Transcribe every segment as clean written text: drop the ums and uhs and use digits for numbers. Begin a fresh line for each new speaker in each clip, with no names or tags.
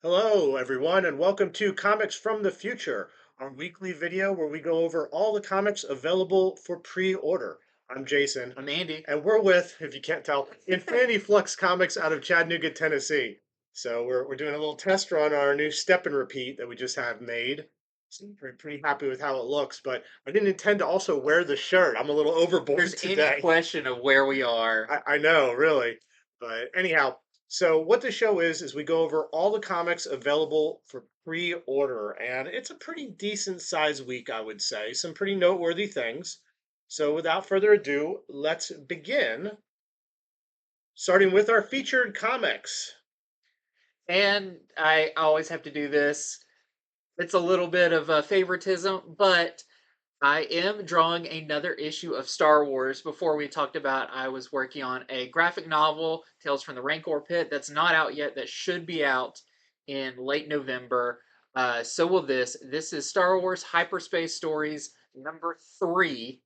Hello, everyone, and welcome to Comics from the Future, our weekly video where we go over all the comics available for pre-order. I'm Jason,
I'm Andy.
and we're with, if you can't tell, Infinity Flux Comics out of Chattanooga, Tennessee. So we're doing a little test run on our new step and repeat that we just have made. So I'm pretty happy with how it looks, but I didn't intend to also wear the shirt. I'm a little
There's
overboard
any
today.
question of where we are.
I know, really. But anyhow, so what the show is we go over all the comics available for pre-order, and it's a pretty decent size week, I would say. Some pretty noteworthy things. So without further ado, let's begin, starting with our featured comics.
And I always have to do this. It's a little bit of a favoritism, but I am drawing another issue of Star Wars. Before we talked about, I was working on a graphic novel, Tales from the Rancor Pit, that's not out yet, that should be out in late November. So will this. This is Star Wars Hyperspace Stories number 3.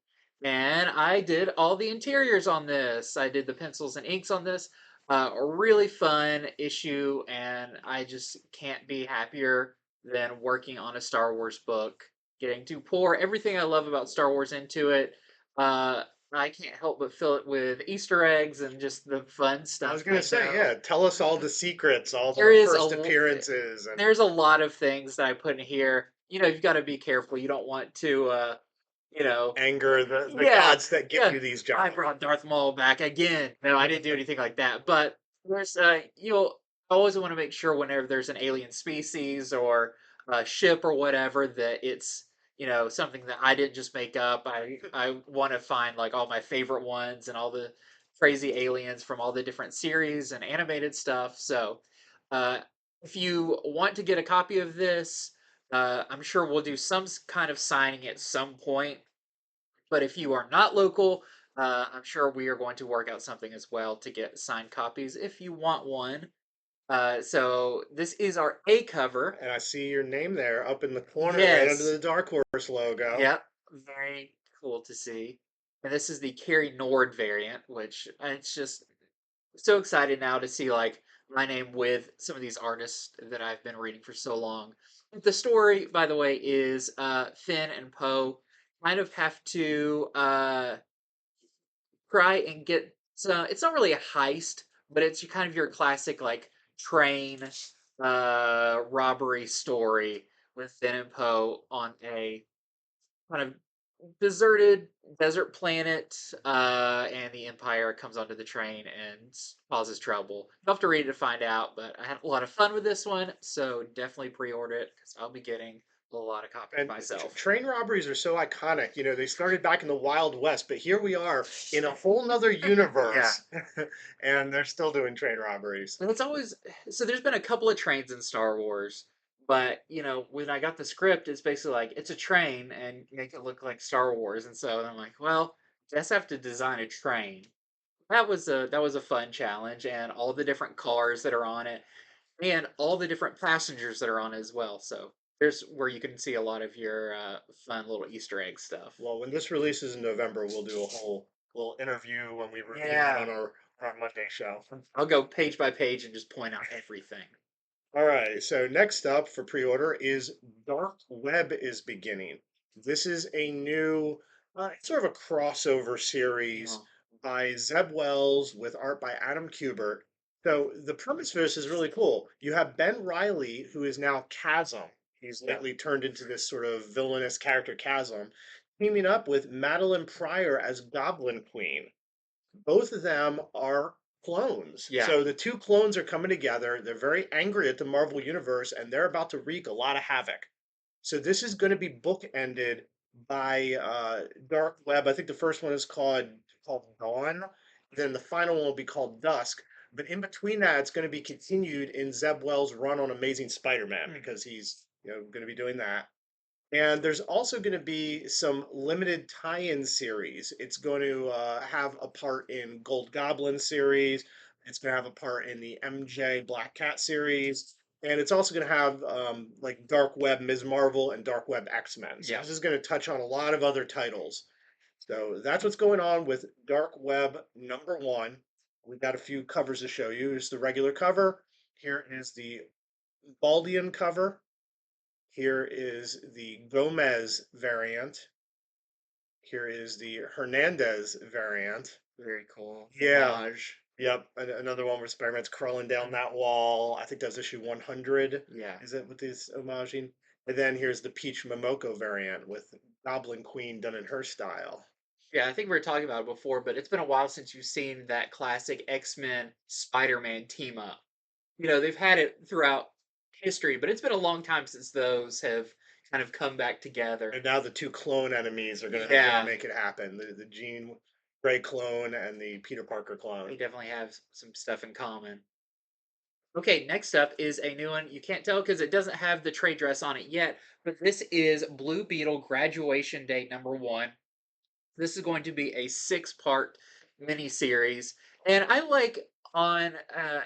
And I did all the interiors on this. I did the pencils and inks on this. A really fun issue, and I just can't be happier than working on a Star Wars book, getting to pour everything I love about Star Wars into it. Uh, I can't help but fill it with Easter eggs and just the fun
I was
stuff
gonna
I
say,
know.
yeah, tell us all the secrets, all
There
the
is
first appearances, and
there's a lot of things that I put in here. You've got to be careful. You don't want to, you know,
anger the
yeah,
gods that give
yeah.
you these
I
jobs.
brought Darth Maul back again. No, I didn't do anything like that. But there's, you'll always want to make sure whenever there's an alien species or a ship or whatever that it's, something that I didn't just make up. I want to find like all my favorite ones and all the crazy aliens from all the different series and animated stuff. So, uh, if you want to get a copy of this, I'm sure we'll do some kind of signing at some point, but if you are not local, I'm sure we are going to work out something as well to get signed copies if you want one. So this is our A cover.
And I see your name there up in the corner, right under
Yes.
the Dark Horse logo.
Yep. Very cool to see. And this is the Carrie Nord variant, which it's just so excited now to see like my name with some of these artists that I've been reading for so long. The story, by the way, is Finn and Poe kind of have to try and get so it's not really a heist, but it's kind of your classic like train robbery story with Finn and Poe on a kind of deserted desert planet, and the Empire comes onto the train and causes trouble. You'll have to read it to find out, but I had a lot of fun with this one, so definitely pre-order it because I'll be getting a lot of copies
And
myself.
train robberies are so iconic. You know, they started back in the Wild West, but here we are in a whole nother
Yeah.
universe, and they're still doing train robberies.
And it's always so there's been a couple of trains in Star Wars, but when I got the script, it's basically like it's a train and make it look like Star Wars. And so I'm like, well, guess I have to design a train. That was a fun challenge, and all the different cars that are on it, and all the different passengers that are on it as well. So there's where you can see a lot of your fun little Easter egg stuff.
Well, when this releases in November, we'll do a whole little interview when we review it
Yeah,
on our Monday show.
I'll go page by page and just point out everything.
All right, so next up for pre-order is Dark Web is Beginning. This is a new, it's sort of a crossover series
Oh,
by Zeb Wells with art by Adam Kubert. So the premise for this is really cool. You have Ben Riley, who is now Chasm. He's
yeah,
lately turned into this sort of villainous character, Chasm, teaming up with Madeline Pryor as Goblin Queen. Both of them are clones.
yeah.
So the two clones are coming together. They're very angry at the Marvel Universe and they're about to wreak a lot of havoc. So this is going to be bookended by Dark Web. I think the first one is called Dawn. Then the final one will be called Dusk. But in between that, it's going to be continued in Zeb Wells' run on Amazing Spider-Man
Hmm.
because he's going to be doing that. And there's also going to be some limited tie-in series. It's going to have a part in Gold Goblin series. It's going to have a part in the MJ Black Cat series. And it's also going to have like Dark Web Ms. Marvel and Dark Web X-Men. So
Yeah.
this is going to touch on a lot of other titles. So that's what's going on with Dark Web #1. We've got a few covers to show you. Here's the regular cover. Here is the BALDEON cover. Here is the Gomez variant. Here is the Hernandez variant.
Very cool.
Yeah.
Homage.
Yep. Another one where Spider-Man's crawling down that wall. I think that was issue 100.
Yeah.
Is it with this homaging? And then here's the Peach Momoko variant with Goblin Queen done in her style.
Yeah, I think we were talking about it before, but it's been a while since you've seen that classic X-Men Spider-Man team up. They've had it throughout history, but it's been a long time since those have kind of come back together.
And now the two clone enemies are gonna
Yeah,
make it happen. The Jean Grey clone and the Peter Parker
they
clone.
definitely have some stuff in common. Okay, next up is a new one. You can't tell because it doesn't have the trade dress on it yet, but this is Blue Beetle Graduation Day #1. This is going to be a six-part mini-series, and I like on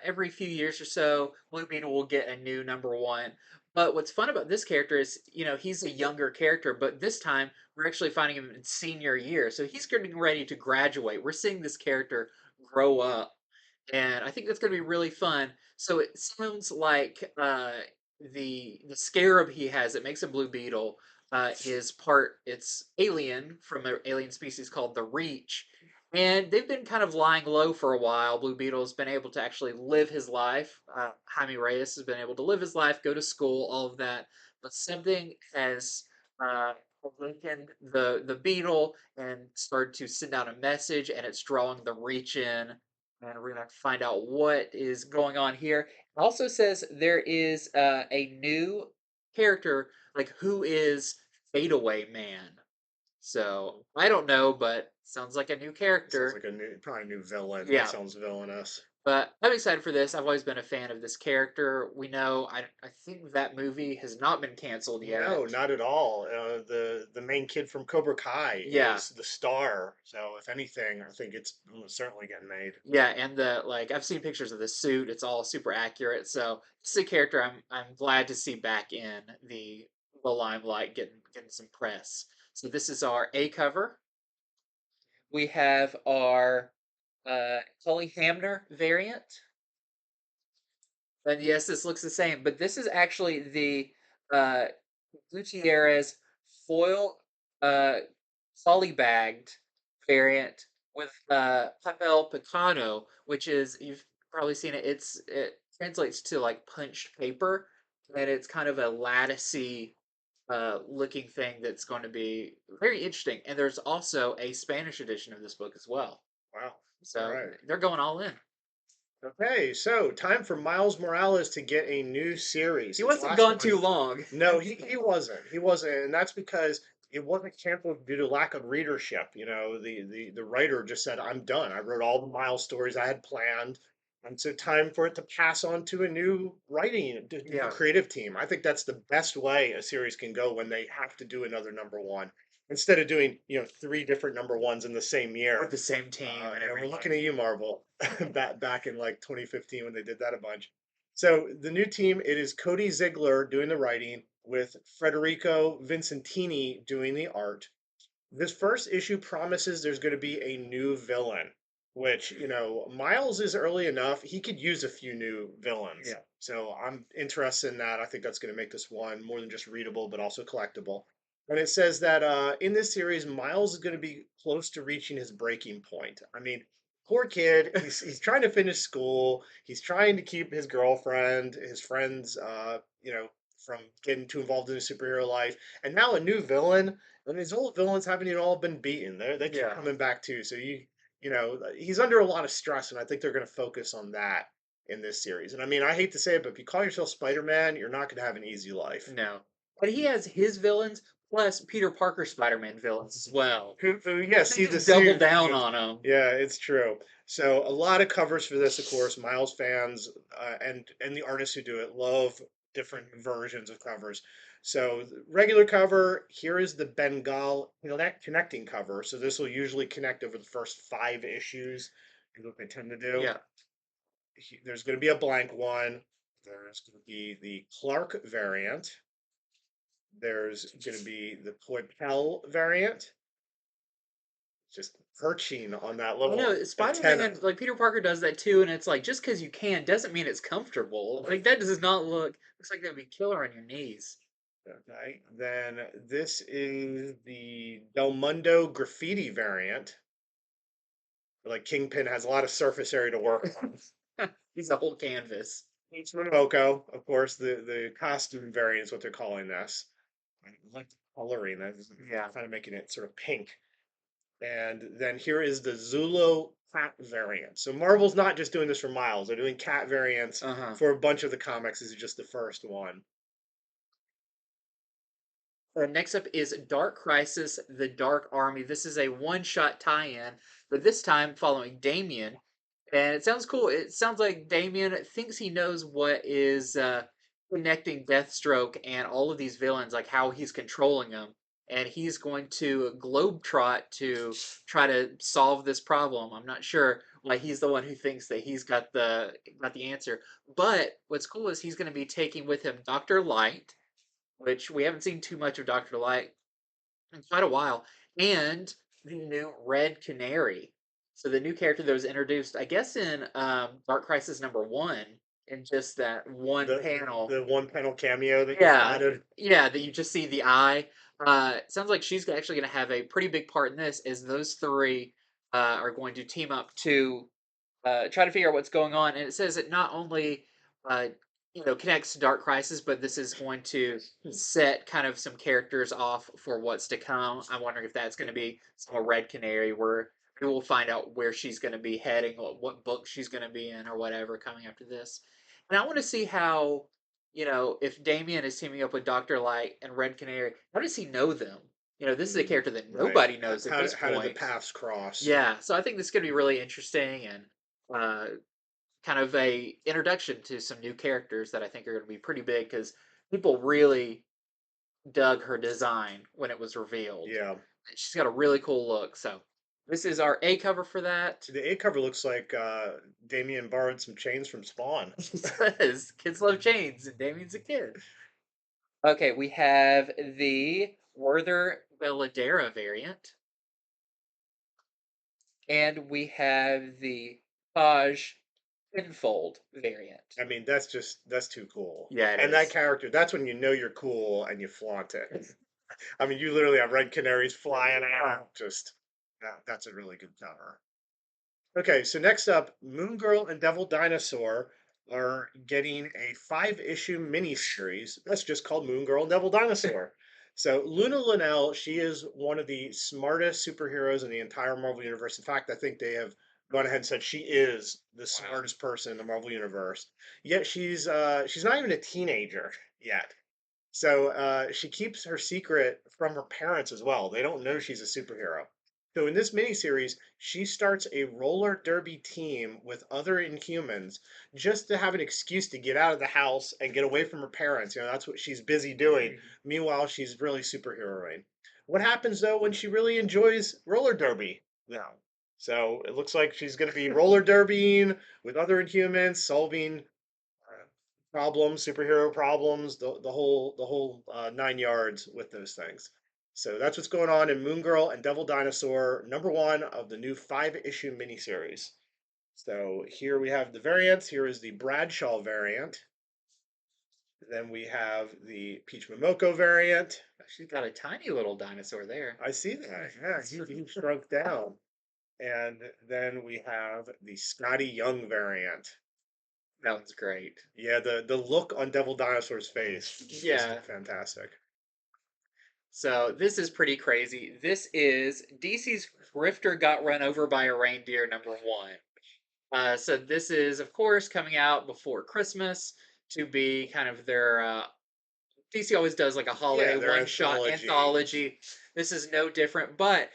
every few years or so, Blue Beetle will get a new #1. But what's fun about this character is, he's a younger character, but this time we're actually finding him in senior year, so he's getting ready to graduate. We're seeing this character grow up, and I think that's going to be really fun. So it sounds like the scarab he has that makes a blue beetle is part it's alien from an alien species called the Reach, and they've been kind of lying low for a while. Blue Beetle's been able to actually live his life. Jaime Reyes has been able to live his life, go to school, all of that, but something has. Uh, awakened the beetle and started to send out a message, and it's drawing the Reach in, and we're gonna have to find out what is going on here. It also says there is a new character, like who is Fadeaway Man. So I don't know, but sounds like a new
It sounds
character.
like a new, probably a new villain. That
Yeah,
sounds villainous.
but I'm excited for this. I've always been a fan of this character. We know I think that movie has not been canceled yet.
No, not at all. The main kid from Cobra Kai
Yeah,
is the star. So if anything, I think it's almost certainly getting made.
yeah, and the like I've seen pictures of the suit. It's all super accurate. So it's a character I'm glad to see back in the limelight, getting some press. So this is our A cover. We have our CULLY HAMNER variant. And yes, this looks the same, but this is actually the uh, Gutierrez foil uh, polybagged variant with PAPEL PICADO, which is you've probably seen it. It translates to like punched paper, and it's kind of a latticey looking thing that's going to be very interesting. And there's also a Spanish edition of this book as well.
Wow. All
So
right.
they're going all in.
Okay, so time for Miles Morales to get a new series.
He
His
wasn't
last
gone
one.
too long.
No, he wasn't. He wasn't, and that's because it wasn't canceled due to lack of readership. The writer just said, "I'm done. I wrote all the Miles stories I had planned, and so time for it to pass on to a new writing, new
Yeah.
creative team." I think that's the best way a series can go when they have to do another #1 instead of doing three different #1s in the same
With
year.
the same team and
We're
everything.
looking at you, Marvel, back in like 2015 when they did that a bunch. So the new team, it is Cody Ziegler doing the writing with Federico Vincentini doing the art. This first issue promises there's going to be a new villain, which, Miles is early enough. He could use a few new villains.
Yeah.
So I'm interested in that. I think that's going to make this one more than just readable, but also collectible. And it says that in this series, Miles is going to be close to reaching his breaking point. I mean, poor kid. He's trying to finish school. He's trying to keep his girlfriend, his friends, from getting too involved in his superhero life. And now a new villain, and these old villains haven't even all been beaten. They keep
Yeah.
coming back too. So he's under a lot of stress, and I think they're going to focus on that in this series. And I mean, I hate to say it, but if you call yourself Spider-Man, you're not going to have an easy life.
No. But he has his villains plus Peter Parker Spider-Man villains as well.
Yeah,
They
see the
just double
suit.
down on him.
Yeah, it's true. So a lot of covers for this, of course. Miles fans and the artists who do it love different versions of covers. So the regular cover, here is the Bengal connecting cover. So this will usually connect over the first 5 issues, is what they tend to do.
Yeah.
There's going to be a blank one. There's going to be the Clark variant. There's going to be the COIPEL variant. just perching on that
I
little
know
antenna.
Spider-Man, like Peter Parker does that too, and it's like just because you can doesn't mean it's comfortable. Like that does not looks like that'd be killer on your knees.
Okay, then this is the Del Mundo graffiti variant. Like Kingpin has a lot of surface area to work on.
He's a whole canvas.
Each MOMOKO, of course, the costume variant is what they're calling this. I like the coloring. That's
Yeah.
kind of making it sort of pink. And then here is the Zullo cat variant. So Marvel's not just doing this for Miles; they're doing cat variants
Uh-huh.
for a bunch of the comics. This is just the first one.
Next up is Dark Crisis: The Dark Army. This is a one-shot tie-in, but this time following Damien. And it sounds cool. It sounds like Damien thinks he knows what is connecting Deathstroke and all of these villains, like how he's controlling them. And he's going to globetrot to try to solve this problem. I'm not sure why he's the one who thinks that he's got the answer. But what's cool is he's going to be taking with him Doctor Light, which we haven't seen too much of Doctor Light in quite a while, and the new Red Canary. So the new character that was introduced, I guess, in Dark Crisis #1, in just that one
The
panel.
the one panel cameo that gets
Yeah,
added.
yeah, that you just see the eye. Sounds like she's actually going to have a pretty big part in this, as those three are going to team up to try to figure out what's going on. And it says it not only uh, connects to Dark Crisis, but this is going to set kind of some characters off for what's to come. I'm wondering if that's going to be some Red Canary, where we will find out where she's going to be heading, what book she's going to be in, or whatever coming after this. And I want to see how, if Damien is teaming up with Doctor Light and Red Canary, how does he know them? This is a character that
Right.
nobody knows at this
How did the
point.
paths cross?
Yeah, so I think this is going to be really interesting and uh, kind of a introduction to some new characters that I think are going to be pretty big because people really dug her design when it was revealed.
Yeah.
She's got a really cool look. So this is our A cover for that.
The A cover looks like Damien borrowed some chains from Spawn.
It says kids love chains and Damien's a kid. Okay, we have the Werther Belladera variant, and we have the Taj Pinfold variant.
I mean, that's too cool.
Yeah, it
And that
is.
character, that's when you know you're cool and you flaunt it. I mean, you literally have red canaries flying out. Just that's a really good cover. Okay, so next up, Moon Girl and Devil Dinosaur are getting a 5-issue miniseries that's just called Moon Girl and Devil Dinosaur. So Luna Linnell, she is one of the smartest superheroes in the entire Marvel Universe. In fact, I think they have gone ahead and said she is the smartest person in the Marvel Universe. Yet she's not even a teenager yet. So she keeps her secret from her parents as well. They don't know she's a superhero. So in this miniseries, she starts a roller derby team with other Inhumans just to have an excuse to get out of the house and get away from her parents. That's what she's busy doing. Meanwhile, she's really superheroing. What happens though when she really enjoys roller derby now? So it looks like she's going to be roller derbying with other Inhumans, solving problems, superhero problems, the whole 9 yards with those things. So that's what's going on in Moon Girl and Devil Dinosaur, #1 of the new 5-issue miniseries. So here we have the variants. Here is the Bradshaw variant. Then we have the Peach Momoko variant.
She's got a tiny little dinosaur there.
I see that. Yeah, he shrunk down. And then we have the Scotty Young variant.
That one's great.
Yeah, the look on Devil Dinosaur's face is just
Yeah.
fantastic.
So this is pretty crazy. This is DC's Grifter got run over by a reindeer #1. So this is, of course, coming out before Christmas to be kind of their DC always does like a holiday
Yeah, their
one shot
anthology.
anthology. This is no different, but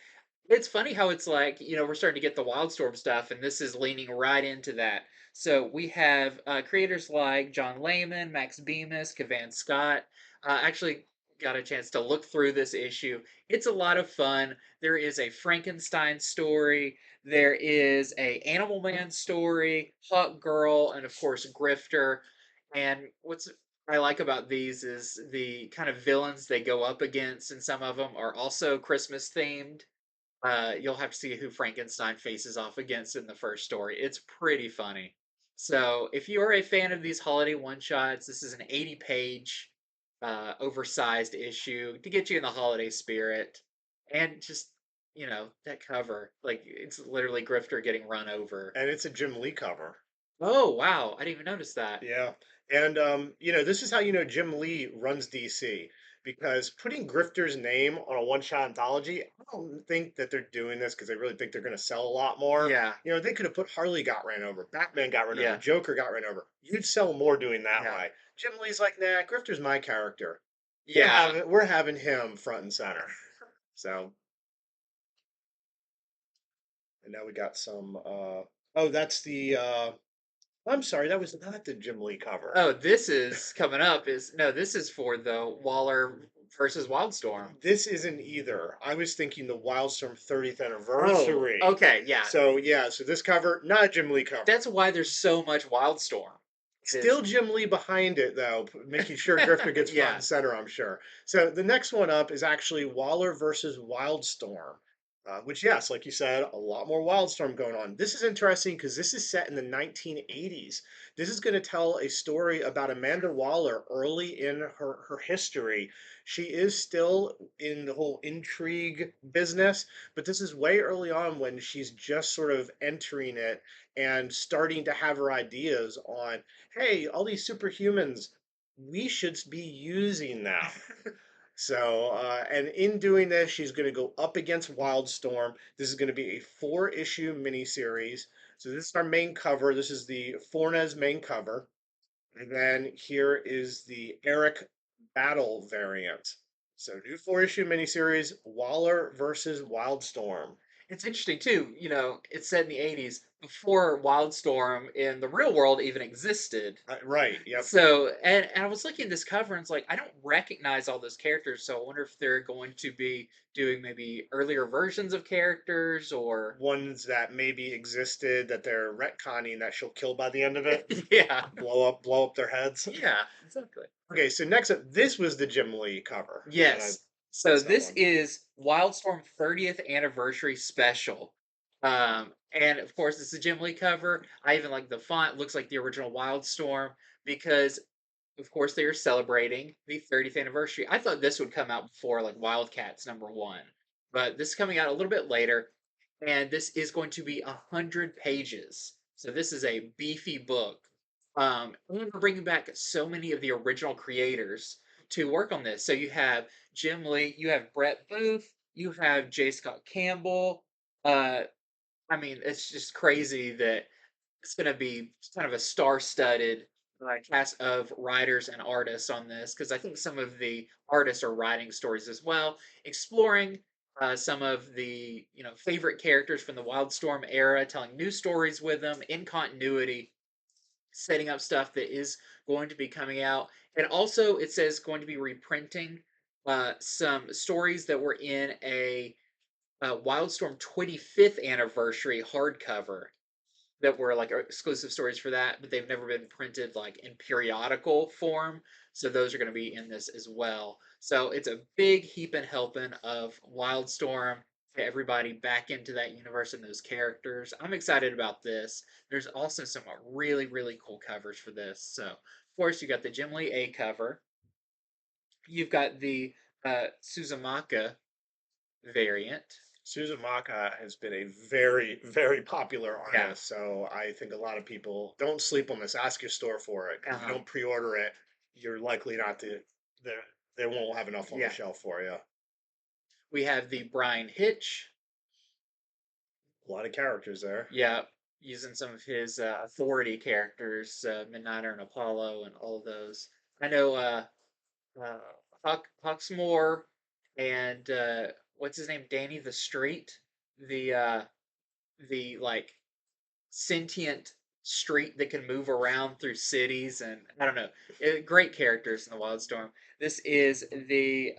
it's funny how it's like, we're starting to get the Wildstorm stuff, and this is leaning right into that. So we have creators like John Layman, Max Bemis, Cavan Scott. Actually, got a chance to look through this issue. It's a lot of fun. There is a Frankenstein story. There is a Animal Man story, Hawk Girl, and of course Grifter. And what's I like about these is the kind of villains they go up against, and some of them are also Christmas themed. You'll have to see who Frankenstein faces off against in the first story. It's pretty funny. So, if you are a fan of these holiday one shots, this is an 80-page, oversized issue to get you in the holiday spirit, and just that cover, like it's literally Grifter getting run over.
And it's a Jim Lee cover.
Oh wow, I didn't even notice that.
Yeah. And this is how you know Jim Lee runs DC because putting Grifter's name on a one-shot anthology, I don't think that they're doing this because they really think they're going to sell a lot more.
Yeah,
They could have put Harley got ran over, Batman got ran over,
yeah,
Joker got ran over. You'd sell more doing that
yeah,
way. Jim Lee's like, nah, Grifter's my character.
yeah.
We're having him front and center. So, and now we got some oh, that's the I'm sorry, that was not the Jim Lee cover.
Oh, this is coming up. Is no, this is for the Waller versus Wildstorm.
This isn't either. I was thinking the Wildstorm 30th
Oh,
anniversary.
okay, yeah.
So yeah, so this cover, not a Jim Lee cover.
That's why there's so much Wildstorm. Is
Still Jim Lee behind it though, making sure Grifter gets front
yeah.
and center, I'm sure. So the next one up is actually Waller versus Wildstorm. Which, yes, like you said, a lot more Wildstorm going on. This is interesting because this is set in the 1980s. This is going to tell a story about Amanda Waller early in her history. She is still in the whole intrigue business, but this is way early on when she's just sort of entering it and starting to have her ideas on, hey, all these superhumans, we should be using them. So, and in doing this, she's going to go up against Wildstorm. This is going to be a four-issue miniseries. So this is our main cover. This is the Fornes main cover. And then here is the Eric Battle variant. So new four-issue miniseries, Waller versus Wildstorm.
It's interesting too, it's set in the 80s before Wildstorm in the real world even existed.
Right, yep.
So, and I was looking at this cover and it's like I don't recognize all those characters, so I wonder if they're going to be doing maybe earlier versions of characters or
Ones that maybe existed that they're retconning that she'll kill by the end of it.
yeah.
Blow up their heads.
Yeah, exactly.
Okay, so next up, this was the Jim Lee cover. And I
Yes. So
missed that
this
one.
is Wildstorm 30th anniversary special. And of course, this is a Jim Lee cover. I even like the font, looks like the original Wildstorm because, of course, they are celebrating the 30th anniversary. I thought this would come out before like Wildcats #1, but this is coming out a little bit later, and this is going to be 100 pages. So this is a beefy book. And we're bringing back so many of the original creators to work on this. So you have Jim Lee, you have Brett Booth, you have J. Scott Campbell. Uh, I mean, it's just crazy that it's going to be kind of a star-studded cast of writers and artists on this because I think some of the artists are writing stories as well, exploring some of the favorite characters from the Wildstorm era, telling new stories with them in continuity, setting up stuff that is going to be coming out. And also, it says going to be reprinting some stories that were in a Wildstorm 25th anniversary hardcover that were like exclusive stories for that, but they've never been printed like in periodical form. So those are going to be in this as well. So it's a big heap and helping of Wildstorm, get everybody back into that universe and those characters. I'm excited about this. There's also some really, really cool covers for this. So, of course, you got the Jim Lee A cover. You've got the Suzumaka variant.
Suzumaka has been a very, very popular
Yeah.
artist, so I think a lot of people don't sleep on this. Ask your store for it. If you
Uh-huh.
don't pre-order it, you're likely not to. They they won't have enough on the
Yeah.
shelf for you.
We have the Brian Hitch.
A lot of characters there.
Yeah, using some of his authority characters, Midnighter and Apollo, and all of those. I know uh, Hawksmoor and what's his name, Danny the Street, the like sentient street that can move around through cities, and I don't know, great characters in the Wildstorm. This is the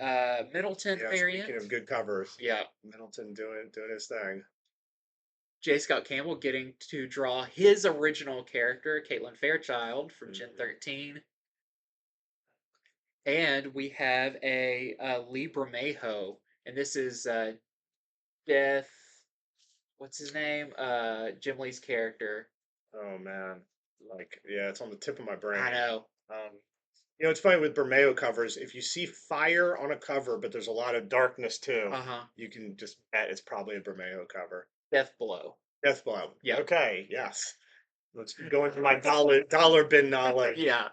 Middleton
Yeah, speaking
variant.
of good covers,
Yeah,
Middleton doing his thing.
J. Scott Campbell getting to draw his original character, Caitlin Fairchild from Gen
Mhm.
13. And we have a Lee Bermejo, and this is Death. What's his name? Jim Lee's character.
Oh man, like yeah, it's on the tip of my brain.
I know.
Um, it's funny with Bermeo covers. If you see fire on a cover, but there's a lot of darkness too,
Uh-huh.
you can just bet it's probably a Bermeo cover.
Death Blow.
Deathblow.
Yeah.
Okay, yes. Let's go into my dollar bin knowledge.
Yeah.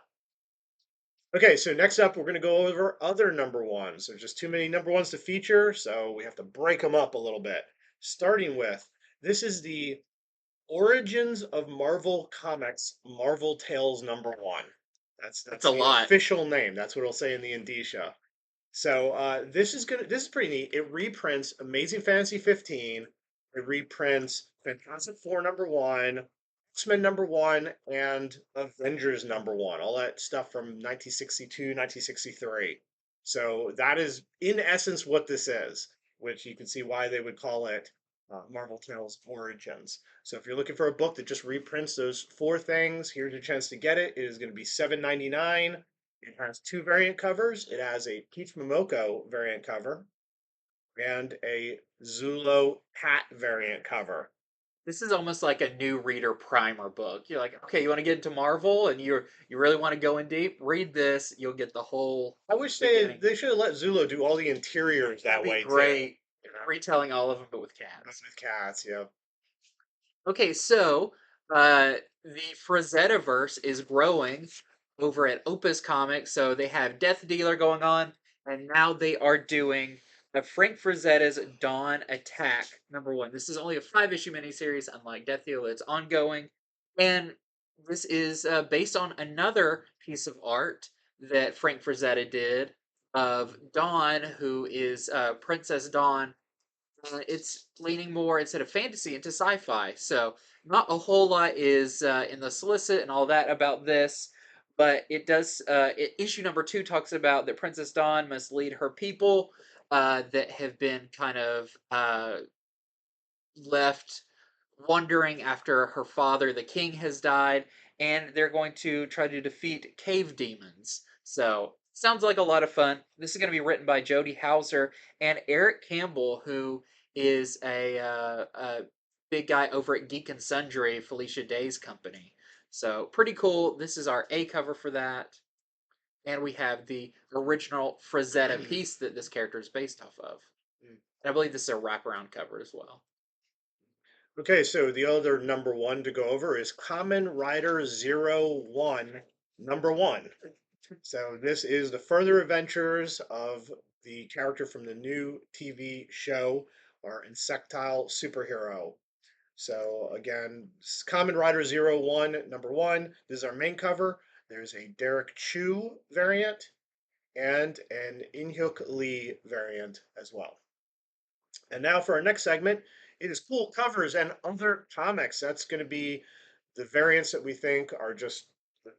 Okay, so next up, we're going to go over other number ones. There's just too many number ones to feature, so we have to break them up a little bit. Starting with, this is the Origins of Marvel Comics Marvel Tales number one. That's
That's a
the
lot.
official name. That's what it'll say in the indicia. So this is pretty neat. It reprints Amazing Fantasy 15. It reprints Fantastic Four number one, X-Men number one, and Avengers number one. All that stuff from 1962, 1963. So that is in essence what this is, which you can see why they would call it Marvel Tales Origins. So if you're looking for a book that just reprints those four things, here's your chance to get it. It is going to be $7.99. It has two variant covers. It has a Peach Momoko variant cover and a Zullo Pat variant cover.
This is almost like a new reader primer book. You're like, okay, you want to get into Marvel and you really want to go in deep? Read this. You'll get the whole
I wish they
beginning.
they should have let Zullo do all the interiors
That'd
that
be
way too.
great.
You know,
Retelling all of them, but with cats.
with cats, yeah.
Okay, so the Frazetta is growing over at Opus Comics. So they have Death Dealer going on, and now they are doing Frank Frazetta's Dawn Attack number one. This is only a 5 issue miniseries, unlike Death Dealer, it's ongoing. And this is based on another piece of art that Frank Frazetta did of Dawn, who is Princess Dawn. It's leaning more instead of fantasy into sci-fi. So not a whole lot is in the solicit and all that about this, but it does. Issue number two talks about that Princess Dawn must lead her people that have been kind of left wandering after her father, the king, has died, and they're going to try to defeat cave demons. So, sounds like a lot of fun. This is going to be written by Jody Hauser and Eric Campbell, who is a big guy over at Geek and Sundry, Felicia Day's company. So, pretty cool. This is our A cover for that. And we have the original Frazetta piece that this character is based off of. And I believe this is a wraparound cover as well.
Okay, so the other number one to go over is Common Rider Zero One, number one. So this is the further adventures of the character from the new TV show, our insectile superhero. So again, Common Rider Zero One, number one. This is our main cover. There's a Derek Chu variant and an Inhyuk Lee variant as well. And now for our next segment, it is cool covers and other comics. That's going to be the variants that we think are just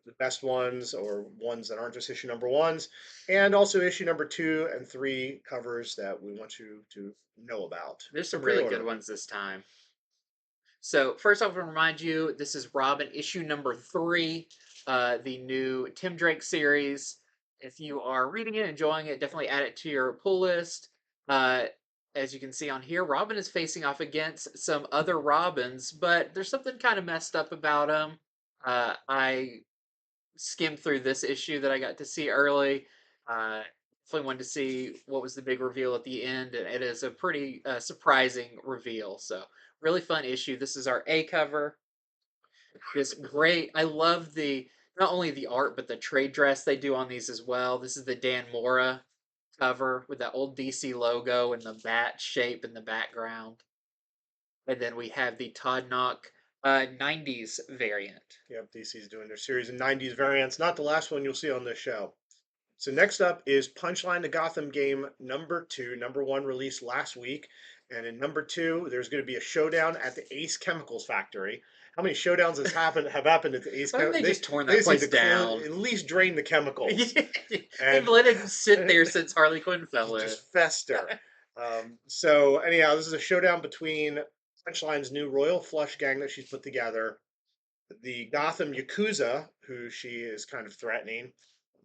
the best ones or ones that aren't just issue number ones, and also issue number two and three covers that we want you to know about
There's
for
some really good
pre-order.
ones this time. So first off, I want to remind you, this is Robin issue number 3, the new Tim Drake series. If you are reading it, enjoying it, definitely add it to your pull list. Uh, as you can see on here, Robin is facing off against some other Robins, but there's something kind of messed up about him. I skimmed through this issue that I got to see early. Definitely wanted to see what was the big reveal at the end, and it is a pretty surprising reveal. So really fun issue. This is our A cover. This great. I love the not only the art but the trade dress they do on these as well. This is the Dan Mora cover with that old DC logo and the bat shape in the background. And then we have the Todd Knock 90s variant.
Yep, DC's doing their series of 90s variants. Not the last one you'll see on this show. So next up is Punchline the Gotham game number two. Number one released last week. And in number two, there's going to be a showdown at the Ace Chemicals factory. How many showdowns have happened at the Ace
Why haven't they
Chemicals?
just torn
They
that
just need
place
to clear,
down?
at least drain the chemicals
They've
and
let him sit there since Harley Quinn fell in.
just fester. So anyhow, this is a showdown between Punchline's new Royal Flush gang that she's put together, the Gotham Yakuza, who she is kind of threatening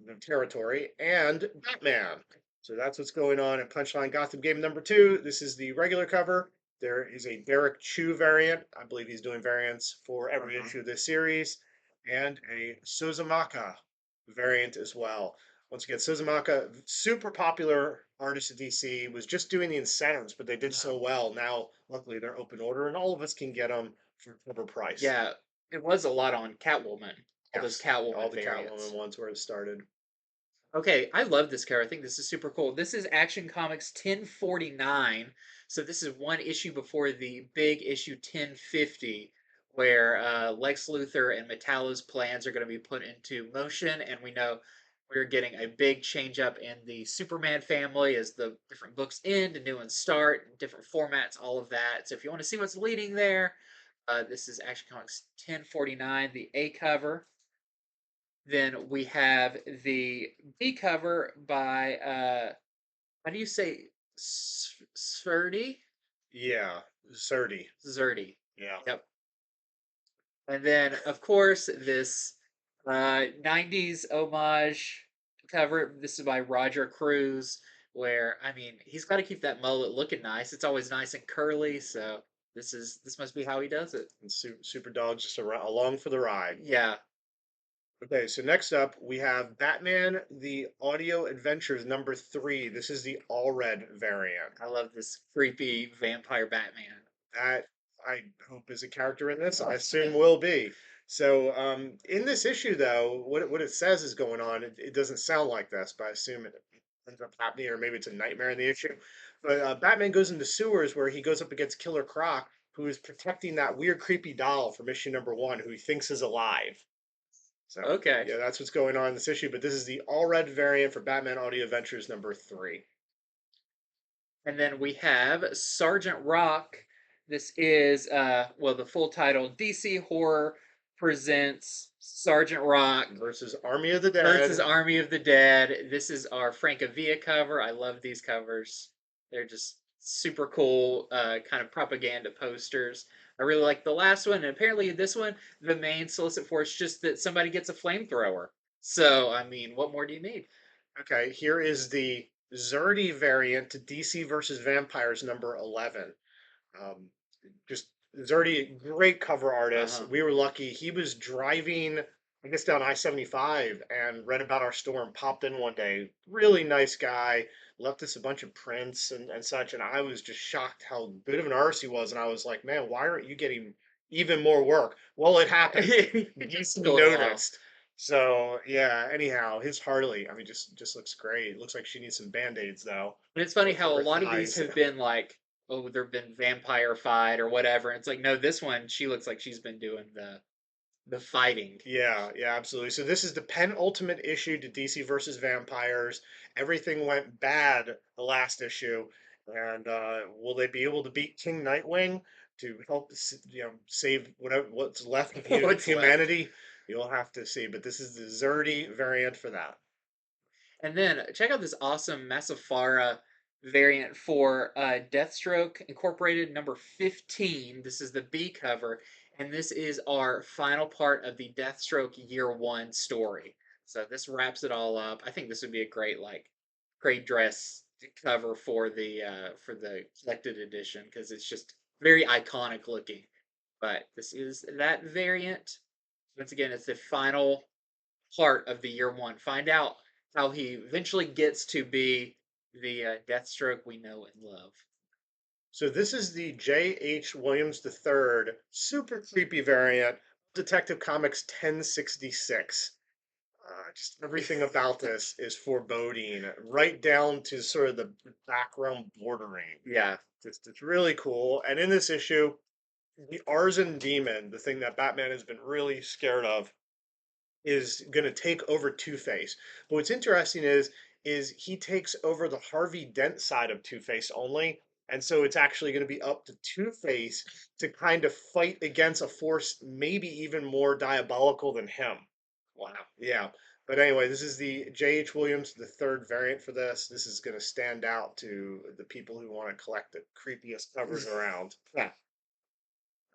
the territory, and Batman. So that's what's going on at Punchline Gotham Game number 2. This is the regular cover. There is a Derek Chu variant. I believe he's doing variants for every
Uh-huh.
issue of this series, and a Suzumaka variant as well. Once again, Suzumaka, super popular artist at DC, was just doing the incentives, but they did
Yeah.
so well. Now, luckily, they're open order, and all of us can get them for cover price.
Yeah, it was a lot on Catwoman, all those
Yes, all
Catwoman
the Catwoman
variants.
ones where it started.
Okay, I love this cover. I think this is super cool. This is Action Comics 1049. So this is one issue before the big issue 1050, where Lex Luthor and Metallo's plans are going to be put into motion, and we know we're getting a big change up in the Superman family as the different books end and new ones start, different formats, all of that. So if you want to see what's leading there, this is Action Comics 1049, the A cover. Then we have the B cover by how do you say Sverdi?
Yeah, Surdy.
Zerdy.
Yeah.
Yep. And then of course this 90s homage cover. This is by Roger Cruz, where I mean he's got to keep that mullet looking nice. It's always nice and curly, so this must be how he does it.
And Super Dog's just along for the ride.
Yeah,
Okay, so next up we have Batman: The Audio Adventures number 3. This is the all red variant.
I love this creepy vampire Batman.
That I hope is a character in this. I assume will be. So in this issue, though, what it says is going on. It doesn't sound like this, but I assume it ends up happening, or maybe it's a nightmare in the issue. But Batman goes into sewers where he goes up against Killer Croc, who is protecting that weird, creepy doll from issue number 1, who he thinks is alive. So
Okay.
yeah, that's what's going on in this issue. But this is the all red variant for Batman Audio Adventures number 3.
And then we have Sergeant Rock. This is well the full title DC Horror presents Sergeant Rock
Versus Army of the
versus
Dead.
Army of the Dead. This is our Francavilla cover. I love these covers. They're just super cool kind of propaganda posters. I really like the last one, and apparently this one, the main solicit for is just that somebody gets a flamethrower. So, I mean, what more do you need?
Okay, here is the Zerdy variant to DC versus Vampires number 11. Um, just Zerdy, great cover artist.
Uh-huh.
We were lucky. He was driving, I guess, down I-75 and read about our store and popped in one day. Really nice guy. Left us a bunch of prints and such. And I was just shocked how good of an artist he was. And I was like, man, why aren't you getting even more work? Well, it happened.
Just
DC
go along.
noticed. So yeah, anyhow, his Harley, I mean, just looks great. Looks like she needs some band-aids though
And it's funny
for
how a
her
lot of these
thighs.
have been like, oh, there've been vampire fight or whatever. It's like, no, this one, she looks like she's been doing the fighting.
Yeah, yeah, absolutely. So this is the penultimate issue to DC versus Vampires. Everything went bad the last issue, and will they be able to beat King Nightwing to help, save whatever what's left of
What's left?
humanity? You'll have to see. But this is the Zerdy variant for that.
And then check out this awesome Massafara variant for Deathstroke Incorporated number 15. This is the B cover, and this is our final part of the Deathstroke Year One story. So this wraps it all up. I think this would be a great like great dress cover for the collected edition because it's just very iconic looking. But this is that variant. Once again, it's the final part of the year one. Find out how he eventually gets to be the Deathstroke we know and love.
So this is the J.H. Williams III super creepy variant, Detective Comics 1066. Just everything about this is foreboding, right down to sort of the background bordering.
Yeah.
Just it's really cool. And in this issue, the Arson Demon, the thing that Batman has been really scared of, is going to take over Two-Face. But what's interesting is he takes over the Harvey Dent side of Two-Face only, and so it's actually going to be up to Two-Face to kind of fight against a force maybe even more diabolical than him.
Wow.
Yeah. But anyway, this is the J.H. Williams, the third variant for this. This is going to stand out to the people who want to collect the creepiest covers around.
Yeah.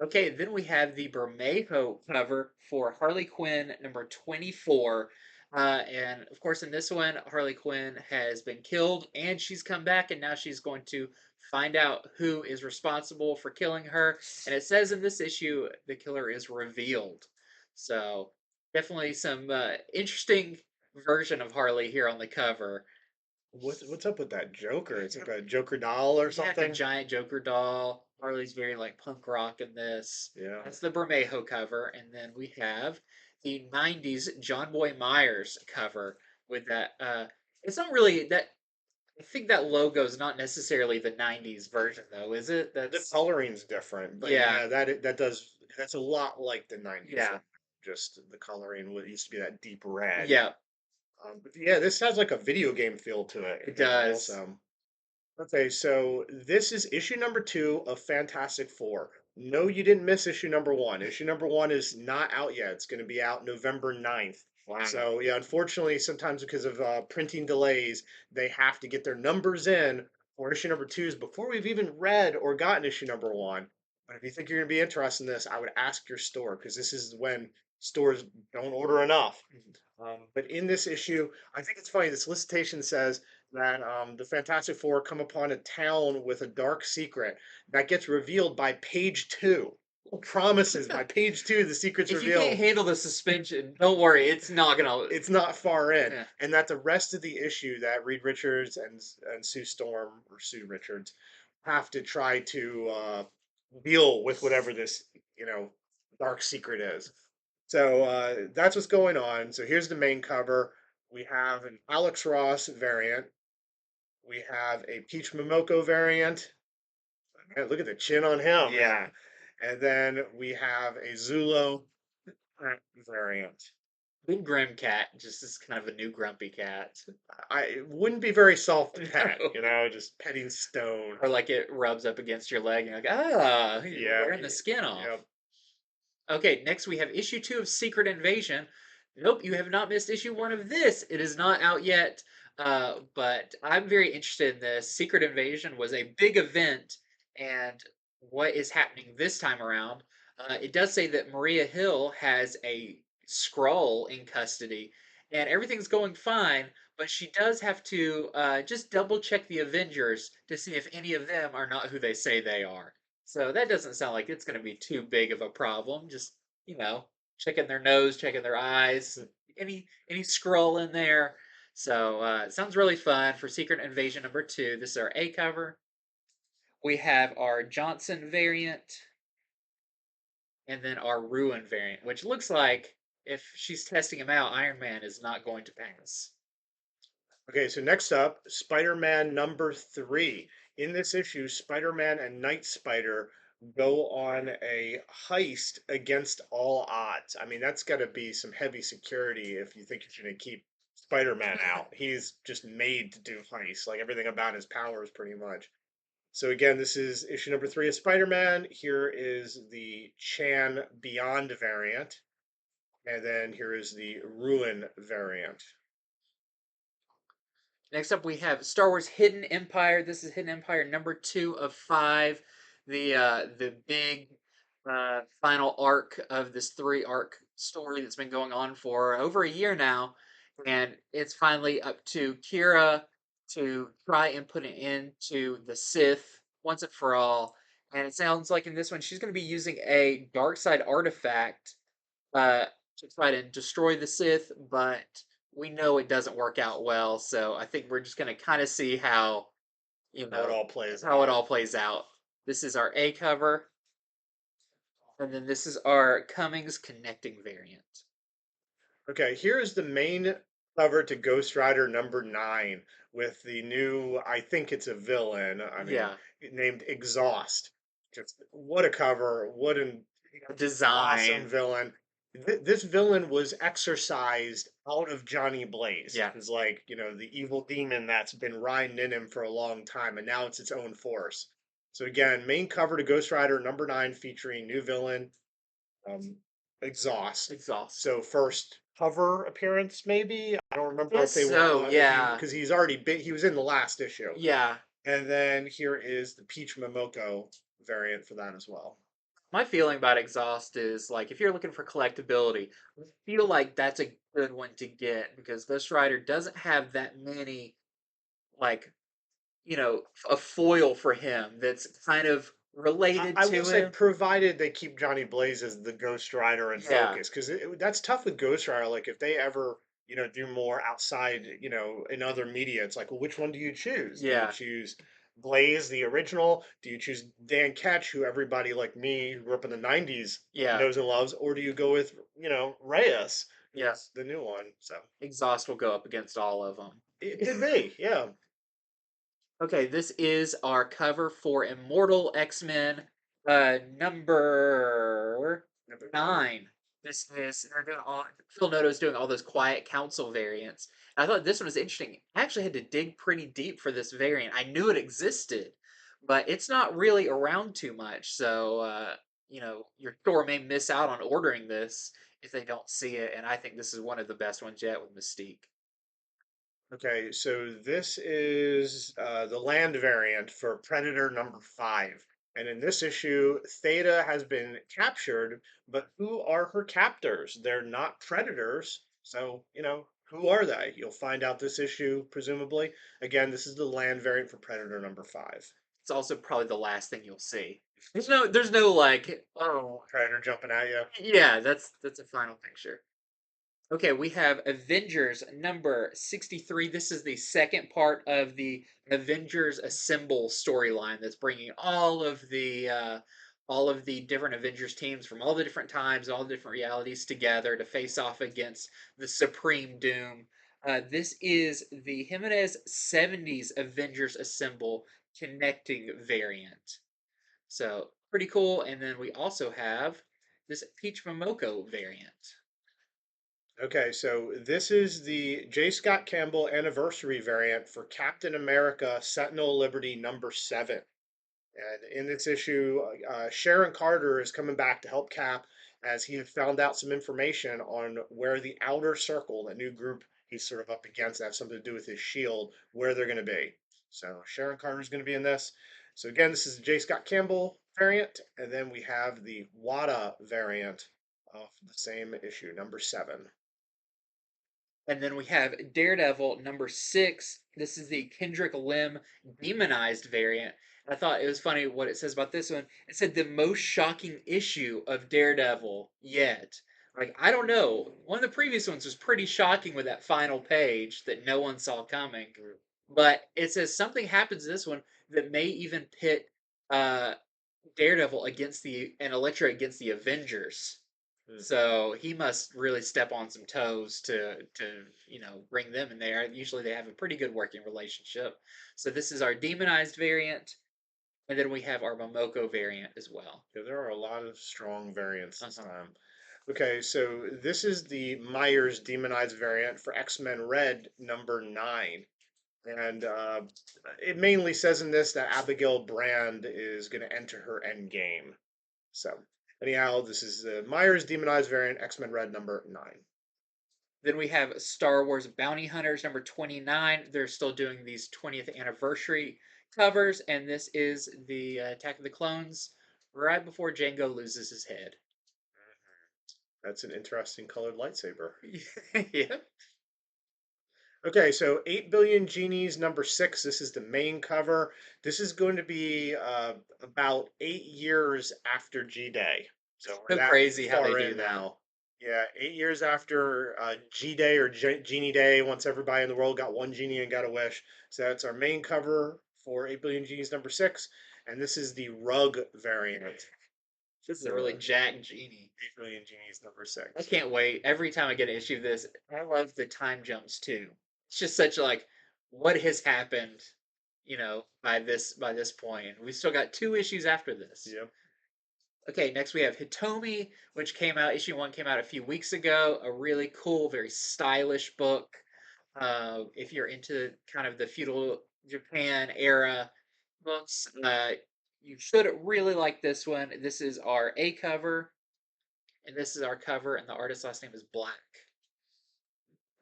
Okay, then we have the Bermejo cover for Harley Quinn number 24. And of course, in this one, Harley Quinn has been killed and she's come back, and now she's going to find out who is responsible for killing her. And it says in this issue, the killer is revealed. So, definitely some interesting version of Harley here on the cover.
What's up with that Joker? It's like a Joker doll or
Yeah, like a
something.
giant Joker doll. Harley's very like punk rock in this.
Yeah.
That's the Bermejo cover, and then we have the '90s John Boy Myers cover with that. It's not really that. I think that logo is not necessarily the '90s version, though, is it?
The
That's
coloring's different, but
yeah,
yeah, that's a lot like the 90s
yeah,
look. Just the coloring what used to be that deep red.
yeah.
But yeah, this has like a video game feel to it,
It does.
also. Okay, so this is issue number 2 of Fantastic Four. No, you didn't miss issue number 1. Issue number 1 is not out yet. It's going to be out November 9th.
Wow.
So, yeah, unfortunately, sometimes because of printing delays, they have to get their numbers in for issue number 2s before we've even read or gotten issue number 1. But if you think you're going to be interested in this, I would ask your store because this is when stores don't order enough. But in this issue, I think it's funny. The solicitation says that the Fantastic Four come upon a town with a dark secret that gets revealed by page 2. Promises by page 2 the secret's
If you can't
revealed.
handle the suspension, don't worry. It's not gonna.
It's not far in,
Yeah.
and that the rest of the issue that Reed Richards and Sue Storm or Sue Richards have to try to deal with whatever this dark secret is. So that's what's going on. So here's the main cover. We have an Alex Ross variant. We have a Peach Momoko variant. Man, look at the chin on him.
Yeah.
And then we have a Zullo variant.
Big Grim Cat just is kind of a new grumpy cat.
I it wouldn't be very soft to pet,
No.
just petting stone.
Or like it rubs up against your leg and you're like, ah, you're
Yeah,
wearing the skin
yeah.
off. Okay, next we have issue 2 of Secret Invasion. Nope, you have not missed issue 1 of this. It is not out yet, but I'm very interested in this. Secret Invasion was a big event, and what is happening this time around? It does say that Maria Hill has a scroll in custody, and everything's going fine, but she does have to just double check the Avengers to see if any of them are not who they say they are. So that doesn't sound like it's going to be too big of a problem. Just, checking their nose, checking their eyes, any scroll in there. So it sounds really fun for Secret Invasion number 2. This is our A cover. We have our Johnson variant and then our Ruin variant, which looks like if she's testing him out, Iron Man is not going to pass.
Okay, so next up, Spider-Man number 3. In this issue, Spider-Man and Night Spider go on a heist against all odds. I mean, that's got to be some heavy security if you think you're going to keep Spider-Man out. He's just made to do heists, like everything about his powers, pretty much. So again, this is issue number 3 of Spider-Man. Here is the Chan Beyond variant, and then here is the Ruin variant.
Next up, we have Star Wars Hidden Empire. This is Hidden Empire number 2 of 5. The big final arc of this 3 arc story that's been going on for over a year now, and it's finally up to Kira to try and put an end to the Sith once and for all. And it sounds like in this one she's going to be using a dark side artifact uh, to try to destroy the Sith, but we know it doesn't work out well. So I think we're just going to kind of see how you
How it
know
all plays
how it
out.
all plays out. This is our A cover, and then this is our Cummings connecting variant.
Okay, here is the main cover to Ghost Rider number 9 with the new, I think it's a villain, I mean,
Yeah,
named Exhaust. Just what a cover, what an awesome
design.
villain. This villain was exorcised out of Johnny Blaze.
Yeah.
It's like, the evil demon that's been riding in him for a long time, and now it's its own force. So again, main cover to Ghost Rider number 9 featuring new villain, um, Exhaust.
Exhaust.
So first cover appearance, maybe. I don't remember if
Guess
they were
so.
on, if he
Yeah.
because he's already been he was in the last issue.
Yeah.
And then here is the Peach Momoko variant for that as well.
My feeling about Exhaust is like if you're looking for collectability, I feel like that's a good one to get because Ghost Rider doesn't have that many like a foil for him that's kind of related
I will
to
say,
him.
provided they keep Johnny Blaze as the Ghost Rider in
Yeah,
focus, because that's tough with Ghost Rider. Like if they ever, do more outside, in other media, it's like, well, which one do you choose? Do you
yeah,
choose Blaze, the original? Do you choose Dan Ketch, who everybody like me who grew up in the '90s
yeah,
knows and loves, or do you go with, Reyes,
yeah.
who's the new one? So
Exhaust will go up against all of them.
it could be, yeah.
Okay, this is our cover for Immortal X-Men, number
Number 9.
9. This is they're doing all Phil Noto's doing all those Quiet Council variants. I thought this one was interesting. I actually had to dig pretty deep for this variant. I knew it existed, but it's not really around too much. So, your store may miss out on ordering this if they don't see it. And I think this is one of the best ones yet with Mystique.
Okay, so this is the land variant for Predator number 5. And in this issue, Theta has been captured, but who are her captors? They're not predators. So, who are they? You'll find out this issue, presumably. Again, this is the land variant for Predator number 5.
It's also probably the last thing you'll see. There's no like, oh,
Predator jumping at you.
yeah, that's a final picture. Okay, we have Avengers number 63. This is the second part of the Avengers Assemble storyline that's bringing all of the different Avengers teams from all the different times, all the different realities together to face off against the Supreme Doom. This is the Jimenez 70s Avengers Assemble connecting variant. So pretty cool. And then we also have this Peach Momoko variant.
Okay, so this is the J. Scott Campbell anniversary variant for Captain America Sentinel Liberty number 7. And in this issue, Sharon Carter is coming back to help Cap as he has found out some information on where the outer circle, that new group he's sort of up against, that have something to do with his shield, where they're going to be. So Sharon Carter is going to be in this. So again, this is the J. Scott Campbell variant, and then we have the Wada variant of the same issue, number 7.
And then we have Daredevil number 6. This is the Kendrick Lim demonized variant. I thought it was funny what it says about this one. It said the most shocking issue of Daredevil yet. Like, I don't know. One of the previous ones was pretty shocking with that final page that no one saw coming. But it says something happens in this one that may even pit uh, Daredevil against and Elektra against the Avengers. So he must really step on some toes to bring them in there. Usually they have a pretty good working relationship. So this is our demonized variant, and then we have our Momoko variant as well.
Yeah, there are a lot of strong variants this
Uh-huh.
time. Okay, so this is the Myers demonized variant for X-Men Red number 9. And it mainly says in this that Abigail Brand is going to enter her end game. So, anyhow, this is the Myers demonized variant, X-Men Red number 9.
Then we have Star Wars Bounty Hunters number 29. They're still doing these 20th anniversary covers, and this is the Attack of the Clones right before Jango loses his head.
That's an interesting colored lightsaber.
Yep.
Okay, so 8 Billion Genies number 6. This is the main cover. This is going to be about 8 years after G Day. So we're
So
that
crazy how they
far
do
in
that.
now. Yeah, 8 years after G Day or Genie Day, once everybody in the world got one genie and got a wish. So that's our main cover for 8 Billion Genies number 6. And this is the rug variant
This is a really
for
Jack Genie.
8 Billion Genies number
I
6.
can't wait. Every time I get an issue of this, I love the time jumps too. It's just such like what has happened, by this point. We still got 2 issues after this.
Yep.
Okay, next we have Hitomi, which came out, issue 1 came out a few weeks ago. A really cool, very stylish book. If you're into kind of the feudal Japan era books, you should really like this one. This is our A cover, and this is our cover, and the artist's last name is Black.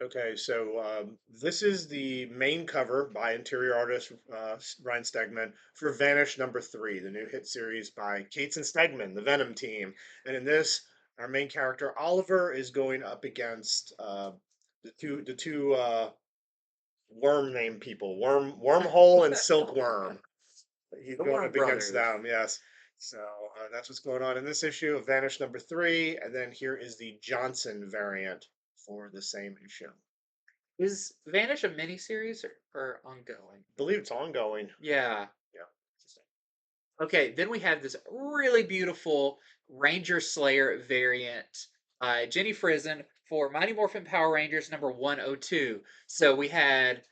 Okay, so this is the main cover by interior artist Ryan Stegman for Vanish #3, the new hit series by Cates and Stegman, the Venom team. And in this, our main character Oliver is going up against the two worm name people, Wormhole and Silkworm. He's
The
going
Warner
up against
Brothers.
them, yes. So that's what's going on in this issue of Vanish #3, and then here is the Johnson variant for the same issue.
Is Vanish a miniseries or ongoing?
Believe it's ongoing.
Yeah.
Yeah.
Okay, then we have this really beautiful Ranger Slayer variant, Jenny Frizen for Mighty Morphin Power Rangers number 102. So we had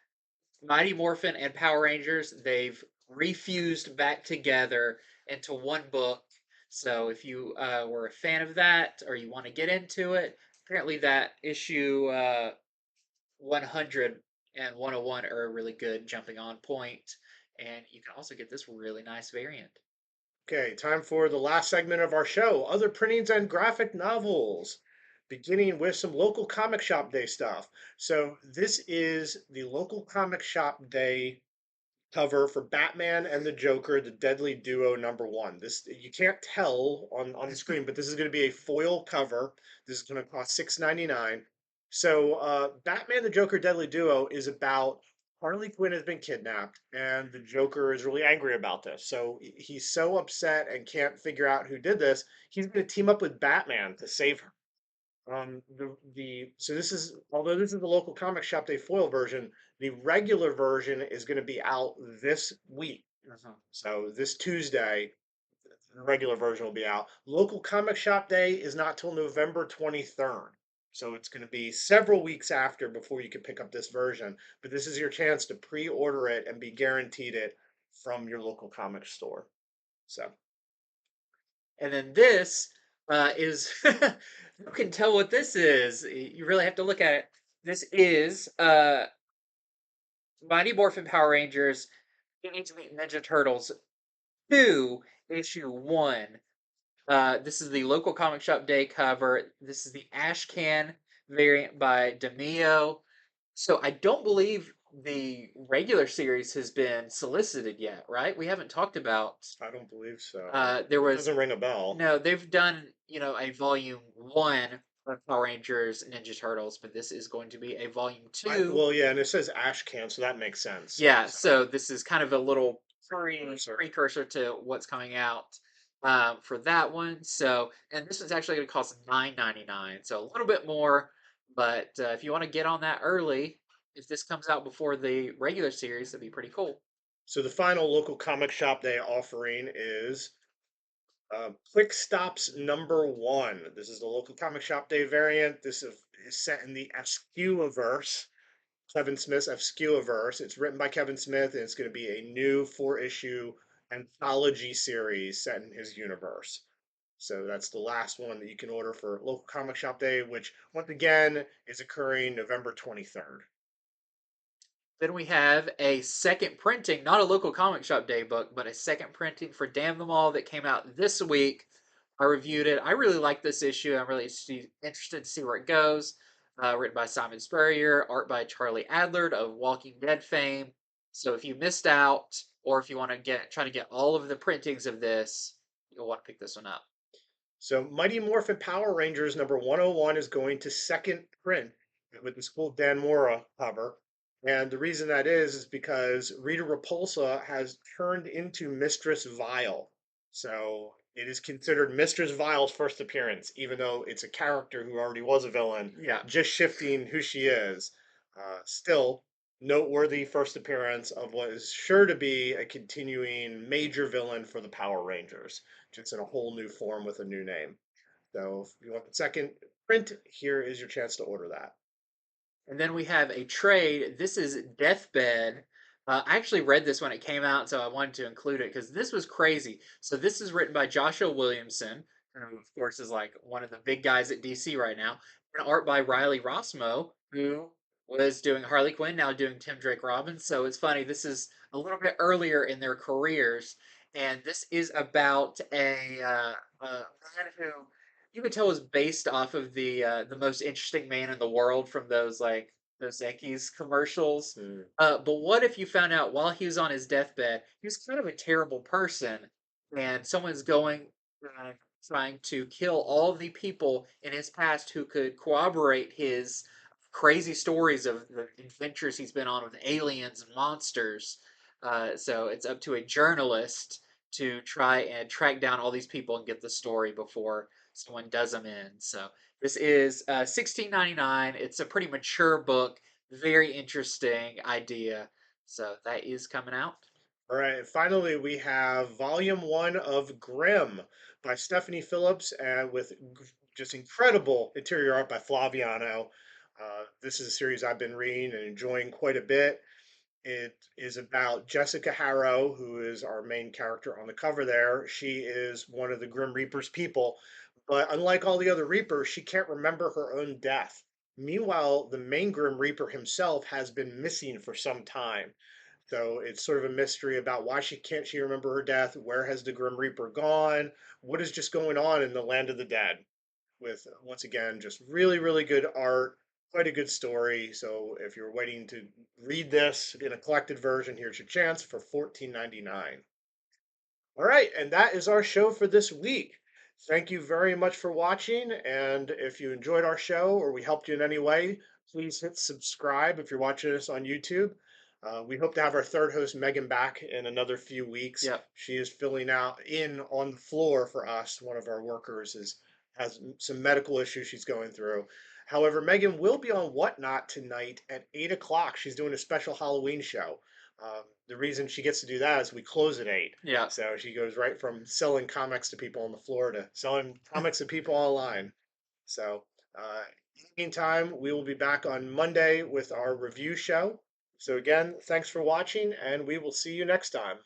Mighty Morphin and Power Rangers. They've refused back together into one book. So if you were a fan of that or you want to get into it, apparently that issue 100 and 101 are a really good jumping on point. And you can also get this really nice variant.
Okay, time for the last segment of our show, other printings and graphic novels, beginning with some local comic shop day stuff. So this is the local comic shop day cover for Batman and the Joker, the Deadly Duo #1. This you can't tell on the screen, but this is going to be a foil cover. This is going to cost $6.99. So Batman the Joker Deadly Duo is about Harley Quinn has been kidnapped, and the Joker is really angry about this. So he's so upset and can't figure out who did this. He's going to team up with Batman to save her. The so this is although this is the local comic shop day foil version, the regular version is going to be out this week.
Uh-huh.
So this Tuesday, the regular version will be out. Local comic shop day is not till November 23rd. So it's going to be several weeks after before you can pick up this version. But this is your chance to pre-order it and be guaranteed it from your local comic store. So
And then this is you can tell what this is. You really have to look at it. This is Mighty Morphin Power Rangers Teenage Mutant Ninja Turtles 2 issue 1. This is the local comic shop day cover. This is the ash can variant by Demio. So I don't believe the regular series has been solicited yet, right? We haven't talked about.
I don't believe so.
There
It
was
doesn't ring a bell.
no. They've done a volume 1 of Power Rangers Ninja Turtles, but this is going to be a volume 2.
Well, yeah, and it says ash can, so that makes sense.
Yeah,
So,
so this is kind of a little
cursor.
precursor to what's coming out for that one. So, and this one's actually going to cost $9.99, so a little bit more. But if you want to get on that early, if this comes out before the regular series, that'd be pretty cool.
So the final local comic shop day offering is Quick Stops #1. This is the local comic shop day variant. Is set in the Askew-averse, Kevin Smith's Askew-averse. It's written by Kevin Smith, and it's going to be a new 4-issue anthology series set in his universe. So that's the last one that you can order for local comic shop day, which once again is occurring November 23rd.
Then we have a second printing, not a local comic shop day book, but a second printing for Damn Them All that came out this week. I reviewed it. I really like this issue. I'm really interested to see where it goes. Written by Simon Spurrier, art by Charlie Adler of Walking Dead fame. So if you missed out, or if you want to try to get all of the printings of this, you'll want to pick this one up.
So Mighty Morphin Power Rangers #101 is going to second print with this cool Dan Mora cover. And the reason that is because Rita Repulsa has turned into Mistress Vile. So it is considered Mistress Vile's first appearance, even though it's a character who already was a villain,
Yeah.
just shifting who she is. Still, noteworthy first appearance of what is sure to be a continuing major villain for the Power Rangers, just in a whole new form with a new name. So if you want the second print, here is your chance to order that.
And then we have a trade. This is Deathbed. I actually read this when it came out, so I wanted to include it because this was crazy. So this is written by Joshua Williamson, who of course is like one of the big guys at DC right now, and art by Riley Rossmo, who was doing Harley Quinn, now doing Tim Drake Robin. So it's funny. This is a little bit earlier in their careers, and this is about a man who you could tell was based off of the most interesting man in the world from those like Those Yankees commercials.
Mm.
But what if you found out while he was on his deathbed, he was kind of a terrible person, and someone's going around trying to kill all the people in his past who could corroborate his crazy stories of the adventures he's been on with aliens and monsters. So it's up to a journalist to try and track down all these people and get the story before someone does them in. So this is 16.99. It's a pretty mature book, very interesting idea. So that is coming out.
All right, and finally we have Volume 1 of Grimm by Stephanie Phillips and with just incredible interior art by Flaviano. This is a series I've been reading and enjoying quite a bit. It is about Jessica Harrow, who is our main character on the cover there. She is one of the Grim Reaper's people, but unlike all the other Reapers, she can't remember her own death. Meanwhile, the main Grim Reaper himself has been missing for some time. So it's sort of a mystery about why she can't remember her death, where has the Grim Reaper gone, what is just going on in the land of the dead with once again just really really good art, quite a good story. So if you're waiting to read this in a collected version, here's your chance for 14.99. All right, and that is our show for this week. Thank you very much for watching, and if you enjoyed our show or we helped you in any way, please hit subscribe if you're watching us on YouTube. We hope to have our third host Megan back in another few weeks.
Yep.
She is filling out in on the floor for us. One of our workers is has some medical issues she's going through. However, Megan will be on Whatnot tonight at 8 o'clock. She's doing a special Halloween show. The reason she gets to do that is we close at 8.
Yeah.
So she goes right from selling comics to people on the floor to selling comics to people online. So, in the meantime, we will be back on Monday with our review show. So, again, thanks for watching, and we will see you next time.